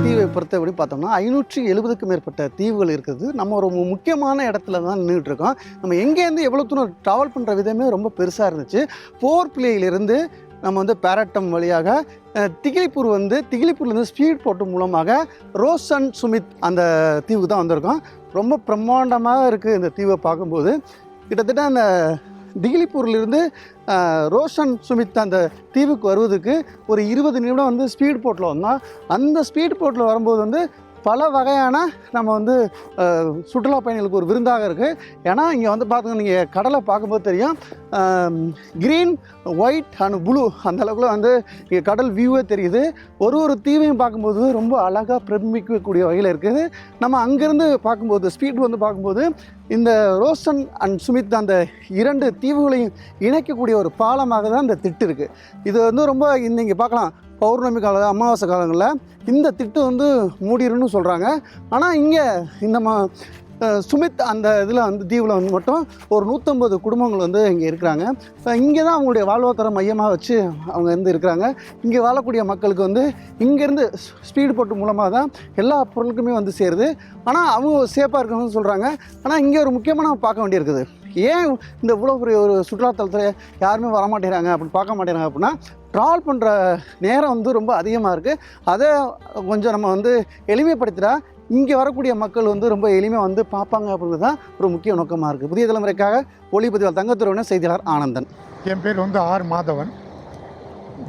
தீவை பொறுத்தபடி பார்த்தோம்னா 570க்கும் மேற்பட்ட தீவுகள் இருக்குது. நம்ம ஒரு முக்கியமான இடத்துல தான் நின்றுட்டு இருக்கோம். நம்ம எங்கேருந்து எவ்வளோ தூரம் ட்ராவல் பண்ணுற விதமே ரொம்ப பெருசாக இருந்துச்சு. போர்ட் பிளேயிலிருந்து நம்ம வந்து பேரட்டம் வழியாக திகிலிப்பூர்லேருந்து ஸ்பீட் போட்டு மூலமாக ரோஸ் அண்ட் சுமித் அந்த தீவுக்கு தான் வந்திருக்கோம். ரொம்ப பிரம்மாண்டமாக இருக்குது இந்த தீவை பார்க்கும்போது. கிட்டத்தட்ட அந்த திகிலிப்பூர்லேருந்து ரோஷன் சுமித் அந்த தீவுக்கு வருவதுக்கு ஒரு 20 நிமிடம் வந்து ஸ்பீட் போட்டில் வந்தோம். அந்த ஸ்பீட் போட்டில் வரும்போது வந்து பல வகையான நம்ம வந்து சுற்றுலா பயணிகளுக்கு ஒரு விருந்தாக இருக்குது. ஏன்னா இங்கே வந்து பார்த்துங்க, நீங்கள் கடலை பார்க்கும்போது தெரியும், க்ரீன் ஒயிட் அண்ட் ப்ளூ அந்த அளவுக்குள்ள வந்து இங்கே கடல் வியூவே தெரியுது. ஒரு தீவையும் பார்க்கும்போது ரொம்ப அழகாக பிரமிக்கக்கூடிய வகையில் இருக்குது. நம்ம அங்கேருந்து பார்க்கும்போது ஸ்பீட் வந்து பார்க்கும்போது இந்த ரோஷன் அண்ட் சுமித் அந்த 2 தீவுகளையும் இணைக்கக்கூடிய ஒரு பாலமாக தான் இந்த திட்டு இருக்குது. இது வந்து ரொம்ப இங்கே பார்க்கலாம், பௌர்ணமி காலம் அமாவாசை காலங்களில் இந்த திட்டு வந்து மூடிடுன்னு சொல்கிறாங்க. ஆனால் இங்கே இந்த சுமித் அந்த இதில் வந்து தீவில் வந்து மட்டும் ஒரு 150 குடும்பங்கள் வந்து இங்கே இருக்கிறாங்க. இங்கே தான் அவங்களுடைய வாழ்வாதார மையமாக வச்சு அவங்க வந்து இருக்கிறாங்க. இங்கே வாழக்கூடிய மக்களுக்கு வந்து இங்கேருந்து ஸ்பீடு போட்டு மூலமாக தான் எல்லா பொருளுக்குமே வந்து சேருது. ஆனால் அவங்க சேஃபாக இருக்கணும்னு சொல்கிறாங்க. ஆனால் இங்கே ஒரு முக்கியமாக நம்ம பார்க்க வேண்டியிருக்குது, ஏன் இந்த இவ்வளோ பெரிய ஒரு சுற்றுலாத்தலத்தில் யாருமே வரமாட்டேங்கிறாங்க அப்படின்னு பார்க்க மாட்டேங்கிறாங்க அப்படின்னா, ட்ராவல் பண்ணுற நேரம் வந்து ரொம்ப அதிகமாக இருக்குது. அதை கொஞ்சம் நம்ம வந்து எளிமைப்படுத்தினா இங்கே வரக்கூடிய மக்கள் வந்து ரொம்ப எளிமையாக வந்து பார்ப்பாங்க அப்படிங்கிறது தான் ஒரு முக்கிய நோக்கமாக இருக்குது. புதிய தலைமுறைக்காக ஒளிப்பதிவாளர் தங்கத்துறையினர், செய்தியாளர் ஆனந்தன். என் பேர் வந்து R Madhavan.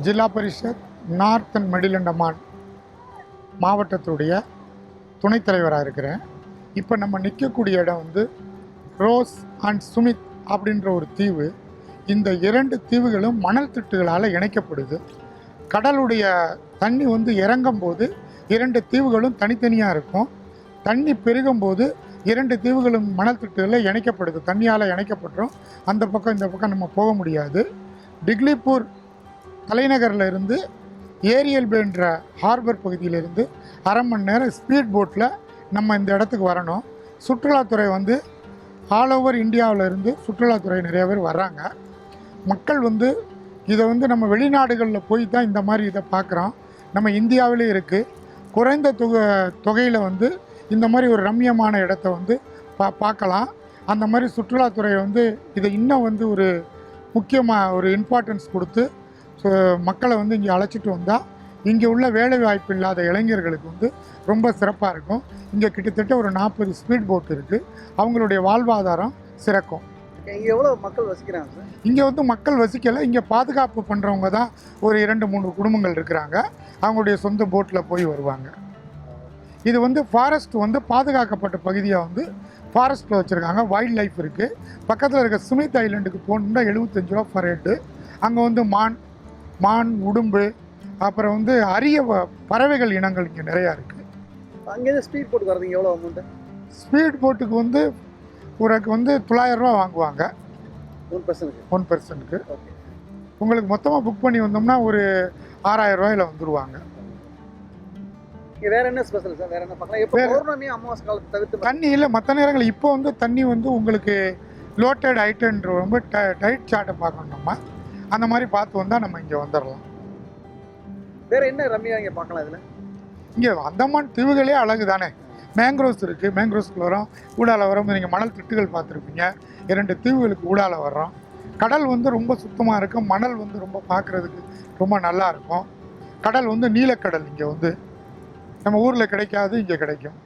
Zilla Parishad North and Middle Andaman மாவட்டத்துடைய துணைத் தலைவராக இருக்கிறேன். இப்போ நம்ம நிற்கக்கூடிய இடம் வந்து ரோஸ் அண்ட் சுமித் அப்படின்ற ஒரு தீவு. இந்த 2 தீவுகளும் மணல் திட்டுகளால் இணைக்கப்படுது. கடலுடைய தண்ணி வந்து இறங்கும் போது 2 தீவுகளும் தனித்தனியாக இருக்கும். தண்ணி பெருகும் போது 2 தீவுகளும் மணல் திட்டுகளில் இணைக்கப்படுது, தண்ணியால் இணைக்கப்பட்டுரும். அந்த பக்கம் இந்த பக்கம் நம்ம போக முடியாது. திகிலிப்பூர் தலைநகரில் இருந்து ஏரியல் பேன்ற ஹார்பர் பகுதியிலிருந்து 1/2 மணி நேரம் ஸ்பீட் போட்டில் நம்ம இந்த இடத்துக்கு வரணும். சுற்றுலாத்துறை வந்து ஆல் ஓவர் இந்தியாவிலேருந்து சுற்றுலாத்துறை நிறைய பேர் வர்றாங்க. மக்கள் வந்து இதை வந்து நம்ம வெளிநாடுகளில் போய் தான் இந்த மாதிரி இதை பார்க்குறோம். நம்ம இந்தியாவிலே இருக்குது. குறைந்த தொகையில் வந்து இந்த மாதிரி ஒரு ரம்மியமான இடத்த வந்து பார்க்கலாம். அந்த மாதிரி சுற்றுலாத்துறை வந்து இதை இன்னும் வந்து ஒரு முக்கியமாக ஒரு இம்பார்ட்டன்ஸ் கொடுத்து மக்களை வந்து இங்கே அழைச்சிட்டு வந்தால் இங்கே உள்ள வேலை வாய்ப்பு இல்லாத இளைஞர்களுக்கு வந்து ரொம்ப சிறப்பாக இருக்கும். இங்கே கிட்டத்தட்ட ஒரு 40 ஸ்பீட் போட் இருக்குது. அவங்களுடைய வாழ்வாதாரம் சிறக்கும். இங்கே எவ்வளோ மக்கள் வசிக்கிறாங்க சார்? இங்கே வந்து மக்கள் வசிக்கலை. இங்கே பாதுகாப்பு பண்ணுறவங்க தான் ஒரு 2-3 குடும்பங்கள் இருக்கிறாங்க. அவங்களுடைய சொந்த போட்டில் போய் வருவாங்க. இது வந்து ஃபாரஸ்ட் வந்து பாதுகாக்கப்பட்ட பகுதியாக வந்து ஃபாரஸ்ட்டில் வச்சுருக்காங்க. வைல்ட் லைஃப் இருக்குது. பக்கத்தில் இருக்க சுமித் ஐலண்டுக்கு போகணுன்னா 75 ரூபா பர் ஹெட்டு. அங்கே வந்து மான் உடும்பு அப்புறம் வந்து அரிய பறவைகள் இனங்கள் இங்கே நிறையா இருக்குது. அங்கேருந்து ஸ்பீட் போட்டுக்கு வரதுங்க எவ்வளோ அமௌண்ட்டு? ஸ்பீட் போட்டுக்கு வந்து உங்களுக்கு வந்து 900 ரூபா வாங்குவாங்க 1 பர்சனுக்கு. ஓகே. உங்களுக்கு மொத்தமாக புக் பண்ணி வந்தோம்னா ஒரு 6000 ரூபாயில் வந்துடுவாங்க. வேறு என்ன ஸ்பெஷல் சார்? வேறு என்ன பார்க்கலாம்? இப்போ பௌர்ணமி அமாவாசை காலத்தை தவிர்த்து தண்ணி இல்லை, மற்ற நேரங்கள் இப்போ வந்து தண்ணி வந்து உங்களுக்கு லோட்டட் ஐட்டன்ற ரொம்ப டைட் சார்ட்டை பார்க்கணும். நம்ம அந்த மாதிரி பார்த்து வந்தால் நம்ம இங்கே வந்துடலாம். வேறு என்ன ரம்மியாக இங்கே பார்க்கலாம்? இதில் இங்கே அந்தமான் தீவுகளே அழகு தானே. மேங்க்ரோவ்ஸ் இருக்குது. மேங்க்ரோவ்ஸ்க்கு வரோம். ஊடால வரும். நீங்கள் மணல் திட்டுகள் பார்த்துருப்பீங்க. 2 தீவுகளுக்கு ஊடால வர்றோம். கடல் வந்து ரொம்ப சுத்தமாக இருக்கும். மணல் வந்து ரொம்ப பார்க்குறதுக்கு ரொம்ப நல்லா இருக்கும். கடல் வந்து நீலக்கடல். இங்கே வந்து நம்ம ஊரில் கிடைக்காது, இங்கே கிடைக்கும்.